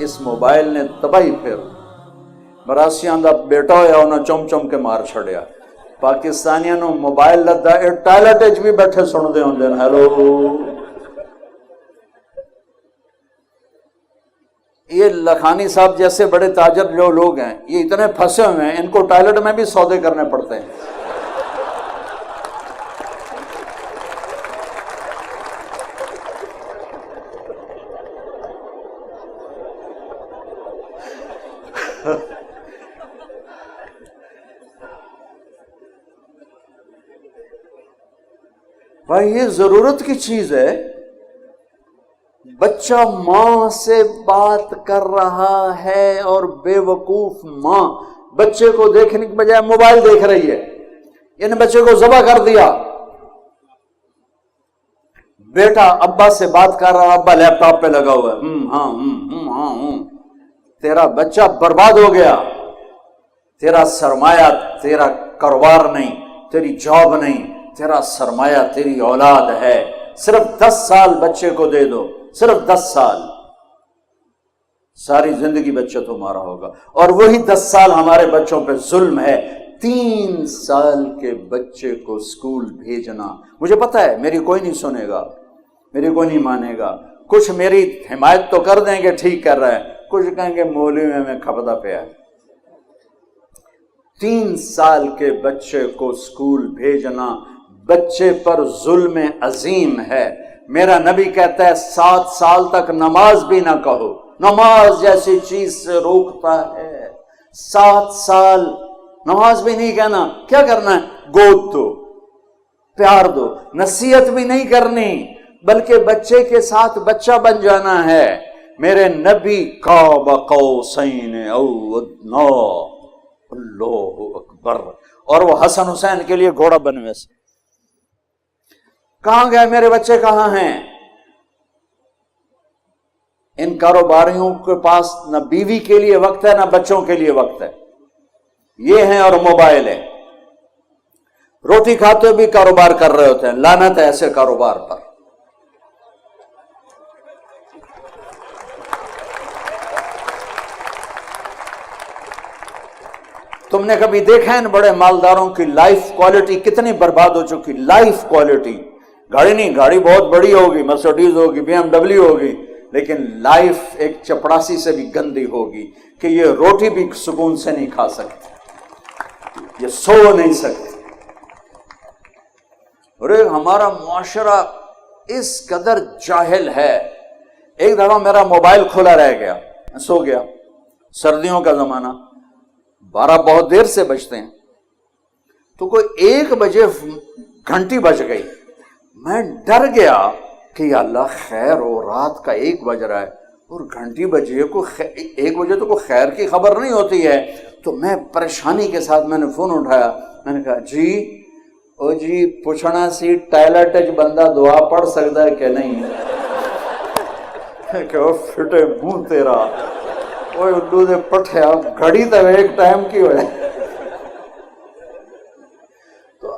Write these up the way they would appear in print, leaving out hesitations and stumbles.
اس mobile نے تباہی پھر براسیاں دا بیٹا ہویا انہاں چم چم کے مار چھڑیا. پاکستانیاں نو موبائل لدا اے ٹائلٹ وچ بھی بیٹھے سن دے ہوندے ہیلو. یہ لکھانی صاحب جیسے بڑے تاجر جو لوگ ہیں یہ اتنے پھنسے ہوئے ہیں ان کو ٹائلٹ میں بھی سودے کرنے پڑتے ہیں. بھائی یہ ضرورت کی چیز ہے. بچہ ماں سے بات کر رہا ہے اور بے وقوف ماں بچے کو دیکھنے کی بجائے موبائل دیکھ رہی ہے. یعنی بچے کو ذبح کر دیا. بیٹا ابا سے بات کر رہا, ابا لیپ ٹاپ پہ لگا ہوا ہے. تیرا بچہ برباد ہو گیا. تیرا سرمایہ تیرا کاروبار نہیں, تیری جاب نہیں, تیرا سرمایہ تیری اولاد ہے. صرف 10 سال بچے کو دے دو, صرف 10 سال, ساری زندگی بچہ تمہارا ہوگا. اور وہی 10 سال ہمارے بچوں پہ ظلم ہے. 3 سال کے بچے کو اسکول بھیجنا, مجھے پتا ہے میری کوئی نہیں سنے گا, میری کوئی نہیں مانے گا. کچھ میری حمایت تو کر دیں گے ٹھیک کر رہا ہے, کچھ کہیں گے مولوی میں کھپتا پیا ہے. 3 سال کے بچے کو اسکول بھیجنا بچے پر ظلم عظیم ہے. میرا نبی کہتا ہے 7 سال تک نماز بھی نہ کہو, نماز جیسی چیز سے روکتا ہے. 7 سال نماز بھی نہیں کہنا. کیا کرنا ہے؟ گود دو, پیار دو, نصیحت بھی نہیں کرنی بلکہ بچے کے ساتھ بچہ بن جانا ہے. میرے نبی قاب قوسین او ادنا, اللہ اکبر. اور وہ حسن حسین کے لیے گھوڑا بنوے سے. کہاں گئے میرے بچے, کہاں ہیں؟ ان کاروباریوں کے پاس نہ بیوی کے لیے وقت ہے نہ بچوں کے لیے وقت ہے. یہ ہیں اور موبائل ہے. روٹی کھاتے بھی کاروبار کر رہے ہوتے ہیں. لعنت ہے ایسے کاروبار پر. تم نے کبھی دیکھا ان بڑے مالداروں کی لائف کوالٹی کتنی برباد ہو چکی؟ لائف کوالٹی, گاڑی نہیں, گاڑی بہت بڑی ہوگی, مرسیڈیز ہوگی, BMW ہوگی, لیکن لائف ایک چپڑاسی سے بھی گندی ہوگی کہ یہ روٹی بھی سکون سے نہیں کھا سکتے, یہ سو نہیں سکتے. ارے ہمارا معاشرہ اس قدر جاہل ہے. ایک دفعہ میرا موبائل کھلا رہ گیا, سو گیا, سردیوں کا زمانہ, 12 بہت دیر سے بجتے ہیں, تو کوئی 1 بجے گھنٹی بج گئی. میں ڈر گیا کہ یا اللہ خیر ہو, رات کا 1 بج رہا ہے اور گھنٹی بجی ہے, 1 بجے تو کوئی خیر کی خبر نہیں ہوتی ہے. تو میں پریشانی کے ساتھ میں نے فون اٹھایا, میں نے کہا جی او جی پوچھنا سی ٹائلٹ بندہ دعا پڑھ سکتا ہے کہ نہیں؟ کہ وہ پھٹے منہ تیرا, وہ الو دے پٹھیا گھڑی تو ایک ٹائم کی ہوئے. تو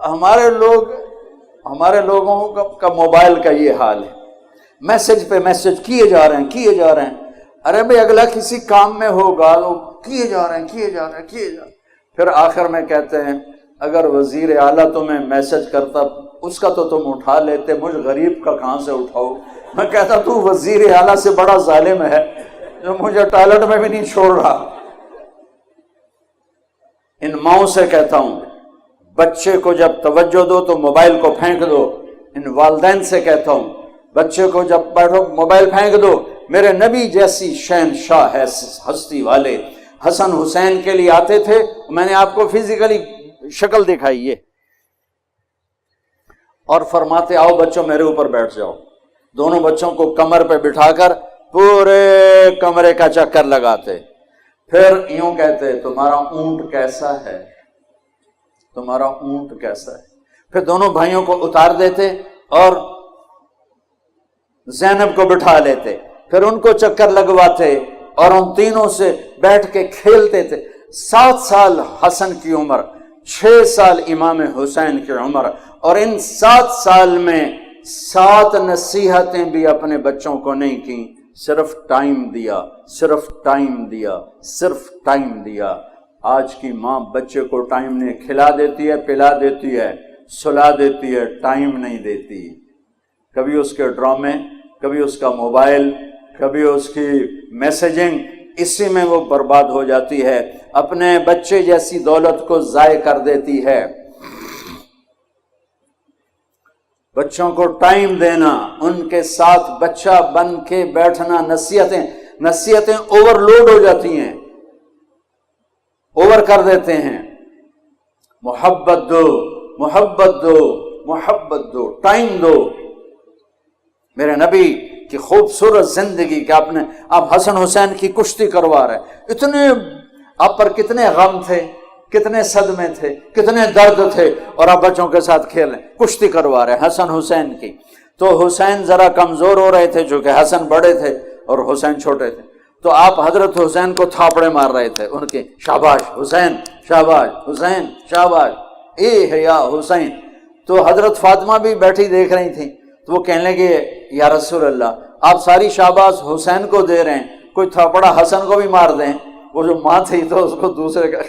ہمارے لوگوں کا موبائل کا یہ حال ہے. میسج پہ میسج کیے جا رہے ہیں. ارے بھائی اگلا کسی کام میں ہوگا, لوگ کیے جا رہے ہیں. پھر آخر میں کہتے ہیں اگر وزیر اعلیٰ تمہیں میسج کرتا اس کا تو تم اٹھا لیتے, مجھ غریب کا کہاں سے اٹھاؤ. میں کہتا تو وزیر اعلیٰ سے بڑا ظالم ہے جو مجھے ٹائلٹ میں بھی نہیں چھوڑ رہا. ان ماؤں سے کہتا ہوں بچے کو جب توجہ دو تو موبائل کو پھینک دو. ان والدین سے کہتا ہوں بچے کو جب بیٹھو موبائل پھینک دو. میرے نبی جیسی شہنشاہ ہے ہستی والے حسن حسین کے لیے آتے تھے. میں نے آپ کو فزیکلی شکل دکھائی ہے, اور فرماتے آؤ بچوں میرے اوپر بیٹھ جاؤ. دونوں بچوں کو کمر پہ بٹھا کر پورے کمرے کا چکر لگاتے. پھر یوں کہتے تمہارا اونٹ کیسا ہے, تمہارا اونٹ کیسا ہے. پھر دونوں بھائیوں کو اتار دیتے اور زینب کو بٹھا لیتے. پھر ان کو چکر لگواتے اور ان تینوں سے بیٹھ کے کھیلتے تھے. 7 سال حسن کی عمر, 6 سال امام حسین کی عمر, اور ان 7 سال میں 7 نصیحتیں بھی اپنے بچوں کو نہیں کی، صرف ٹائم دیا، صرف ٹائم دیا، صرف ٹائم دیا۔ آج کی ماں بچے کو ٹائم نہیں، کھلا دیتی ہے، پلا دیتی ہے، سلا دیتی ہے، ٹائم نہیں دیتی۔ کبھی اس کے ڈرامے، کبھی اس کا موبائل، کبھی اس کی میسیجنگ، اسی میں وہ برباد ہو جاتی ہے، اپنے بچے جیسی دولت کو ضائع کر دیتی ہے۔ بچوں کو ٹائم دینا، ان کے ساتھ بچہ بن کے بیٹھنا، نصیحتیں اوور لوڈ ہو جاتی ہیں، اوور کر دیتے ہیں۔ محبت دو، محبت دو، محبت دو، ٹائم دو۔ میرے نبی کی خوبصورت زندگی کہ آپ حسن حسین کی کشتی کروا رہے، اتنے آپ پر کتنے غم تھے، کتنے صدمے تھے، کتنے درد تھے، اور آپ بچوں کے ساتھ کھیل رہے، کشتی کروا رہے حسن حسین کی۔ تو حسین ذرا کمزور ہو رہے تھے چونکہ حسن بڑے تھے اور حسین چھوٹے تھے، تو آپ حضرت حسین کو تھاپڑے مار رہے تھے ان کے، شاباش حسین، شاباش حسین، شاباش، اے ہے یا حسین۔ تو حضرت فاطمہ بھی بیٹھی دیکھ رہی تھیں، تو وہ کہنے لگے یا رسول اللہ آپ ساری شاباش حسین کو دے رہے ہیں، کوئی تھاپڑا حسن کو بھی مار دیں۔ وہ جو ماں تھی تو اس کو دوسرے کا،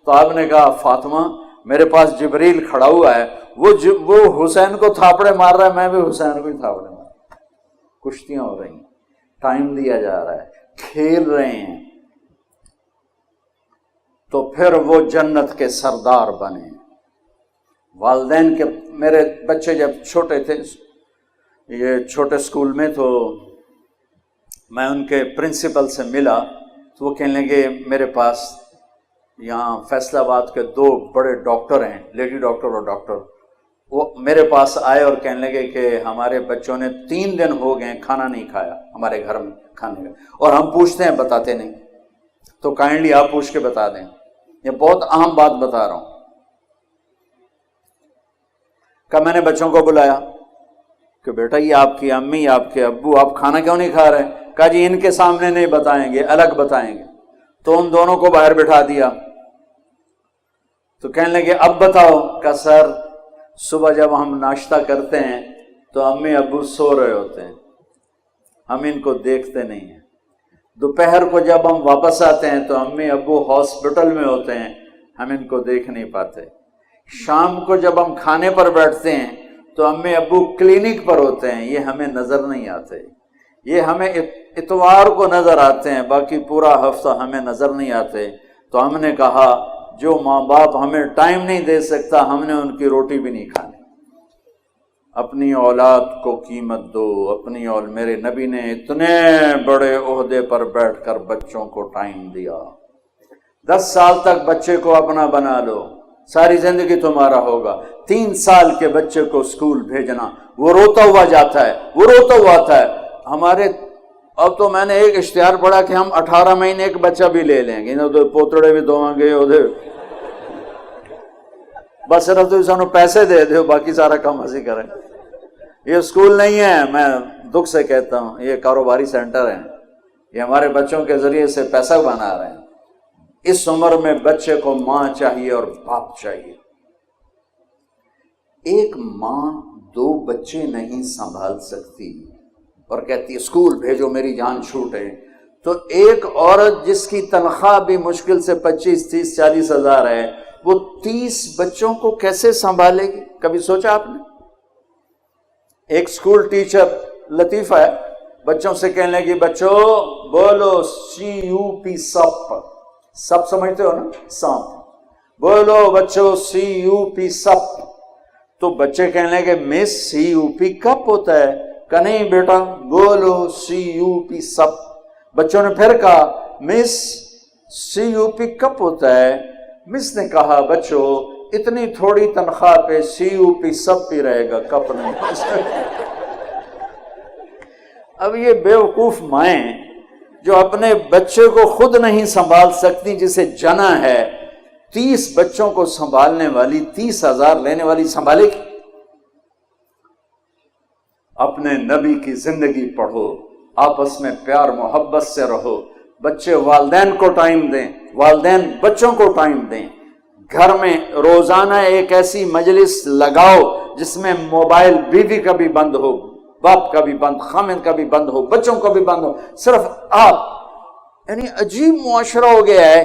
تو آپ نے کہا فاطمہ میرے پاس جبریل کھڑا ہوا ہے، وہ حسین کو تھاپڑے مار رہا ہے، میں بھی حسین کو ہی تھاپڑے مار رہا ہوں۔ کشتیاں ہو رہی ہیں، ٹائم دیا جا رہا ہے، کھیل رہے ہیں، تو پھر وہ جنت کے سردار بنے۔ والدین کے، میرے بچے جب چھوٹے تھے، یہ چھوٹے اسکول میں، تو میں ان کے پرنسپل سے ملا، تو وہ کہنے لگے میرے پاس یہاں فیصل آباد کے 2 بڑے ڈاکٹر ہیں، لیڈی ڈاکٹر اور ڈاکٹر، وہ میرے پاس آئے اور کہنے لگے کہ ہمارے بچوں نے 3 دن ہو گئے کھانا نہیں کھایا ہمارے گھر میں کھانے کا، اور ہم پوچھتے ہیں بتاتے نہیں، تو کائنڈلی آپ پوچھ کے بتا دیں، یہ بہت اہم بات بتا رہا ہوں۔ کہ میں نے بچوں کو بلایا کہ بیٹا یہ آپ کی امی، آپ کے ابو، آپ کھانا کیوں نہیں کھا رہے؟ کہا جی ان کے سامنے نہیں بتائیں گے، الگ بتائیں گے۔ تو ان دونوں کو باہر بٹھا دیا، تو کہنے لگے اب بتاؤ۔ کہ سر صبح جب ہم ناشتہ کرتے ہیں تو امی ابو سو رہے ہوتے ہیں، ہم ان کو دیکھتے نہیں ہیں۔ دوپہر کو جب ہم واپس آتے ہیں تو امی ابو ہاسپٹل میں ہوتے ہیں، ہم ان کو دیکھ نہیں پاتے۔ شام کو جب ہم کھانے پر بیٹھتے ہیں تو امی ابو کلینک پر ہوتے ہیں، یہ ہمیں نظر نہیں آتے، یہ ہمیں اتوار کو نظر آتے ہیں، باقی پورا ہفتہ ہمیں نظر نہیں آتے۔ تو ہم نے کہا جو ماں باپ ہمیں ٹائم نہیں دے سکتا، ہم نے ان کی روٹی بھی نہیں کھانی۔ اپنی اولاد کو قیمت دو، اپنی میرے نبی نے اتنے بڑے عہدے پر بیٹھ کر بچوں کو ٹائم دیا۔ 10 سال تک بچے کو اپنا بنا لو، ساری زندگی تمہارا ہوگا۔ 3 سال کے بچے کو اسکول بھیجنا، وہ روتا ہوا جاتا ہے، وہ روتا ہوا آتا ہے۔ ہمارے اب تو میں نے ایک اشتہار پڑھا کہ ہم 18 مہینے ایک بچہ بھی لے لیں گے، ادھر پوتڑے بھی دو گے، ادھر بس صرف تو سانو پیسے دے دو، باقی سارا کام اسی کریں۔ یہ اسکول نہیں ہے، میں دکھ سے کہتا ہوں، یہ کاروباری سینٹر ہے، یہ ہمارے بچوں کے ذریعے سے پیسہ بنا رہے ہیں۔ اس عمر میں بچے کو ماں چاہیے اور باپ چاہیے۔ ایک ماں 2 بچے نہیں سنبھال سکتی اور کہتی ہے اسکول بھیجو میری جان چھوٹے، تو ایک عورت جس کی تنخواہ بھی مشکل سے 25, 30, 40 ہزار ہے، وہ 30 بچوں کو کیسے سنبھالے گی؟ کبھی سوچا آپ نے؟ ایک اسکول ٹیچر لطیفہ ہے، بچوں سے کہنے لگی بچوں بولو CUP سپ، سپ سمجھتے ہو نا، سانپ، بولو بچوں CUP سپ۔ تو بچے کہنے لگے مس CUP کپ ہوتا ہے؟ کہ نہیں بیٹا بولو CUP سپ۔ بچوں نے پھر کہا مس CUP کپ ہوتا ہے۔ مس نے کہا بچوں اتنی تھوڑی تنخواہ پہ CUP سپ ہی رہے گا، کپ نہیں۔ اب یہ بیوقوف مائیں جو اپنے بچے کو خود نہیں سنبھال سکتی، جسے جنا ہے 30 بچوں کو سنبھالنے والی، 30,000 لینے والی سنبھالے گی؟ اپنے نبی کی زندگی پڑھو، آپس میں پیار محبت سے رہو، بچے والدین کو ٹائم دیں، والدین بچوں کو ٹائم دیں، گھر میں روزانہ ایک ایسی مجلس لگاؤ جس میں موبائل بیوی کا بھی بند ہو، باپ کا بھی بند، خامن کا بھی بند ہو، بچوں کا بھی بند ہو، صرف آپ. یعنی عجیب معاشرہ ہو گیا ہے.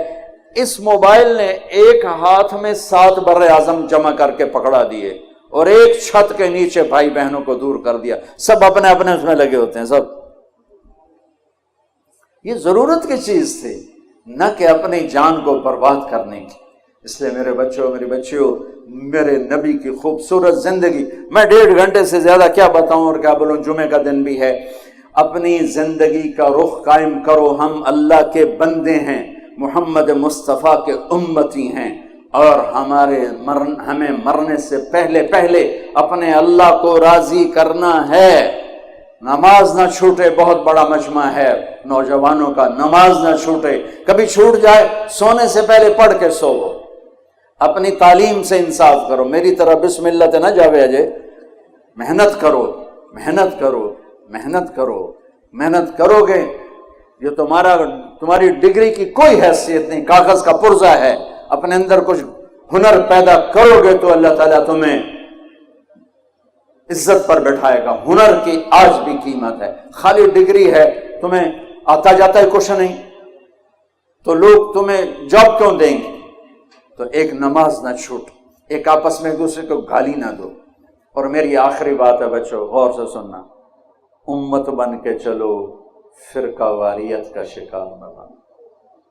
اس موبائل نے ایک ہاتھ میں 7 بر اعظم جمع کر کے پکڑا دیے اور ایک چھت کے نیچے بھائی بہنوں کو دور کر دیا. سب اپنے اپنے اس میں لگے ہوتے ہیں سب. یہ ضرورت کی چیز تھی، نہ کہ اپنی جان کو برباد کرنے کی. اس لیے میرے بچوں، میری بچیوں، میرے نبی کی خوبصورت زندگی میں 1.5 گھنٹے سے زیادہ کیا بتاؤں اور کیا بولوں، جمعے کا دن بھی ہے. اپنی زندگی کا رخ قائم کرو. ہم اللہ کے بندے ہیں، محمد مصطفیٰ کے امتی ہیں، اور ہمیں مرنے سے پہلے اپنے اللہ کو راضی کرنا ہے. نماز نہ چھوٹے، بہت بڑا مجمع ہے نوجوانوں کا، نماز نہ چھوٹے. کبھی چھوٹ جائے سونے سے پہلے پڑھ کے سو. اپنی تعلیم سے انصاف کرو. میری طرح بسم اللہ تے نہ جاوے اجے. محنت کرو، محنت کرو، محنت کرو. محنت کرو گے یہ تمہاری ڈگری کی کوئی حیثیت نہیں، کاغذ کا پرزہ ہے. اپنے اندر کچھ ہنر پیدا کرو گے تو اللہ تعالیٰ تمہیں عزت پر بٹھائے گا. ہنر کی آج بھی قیمت ہے. خالی ڈگری ہے، تمہیں آتا جاتا ہے کچھ نہیں، تو لوگ تمہیں جاب کیوں دیں گے؟ تو ایک نماز نہ چھوٹ، ایک آپس میں ایک دوسرے کو گالی نہ دو. اور میری آخری بات ہے بچوں، غور سے سننا، امت بن کے چلو، فرقہ واریت کا شکار نہ بننا.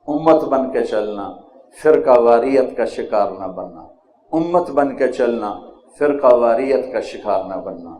امت بن کے چلنا، فرقہ واریت کا شکار نہ بننا. امت بن کے چلنا، فرقہ واریت کا شکار نہ بننا.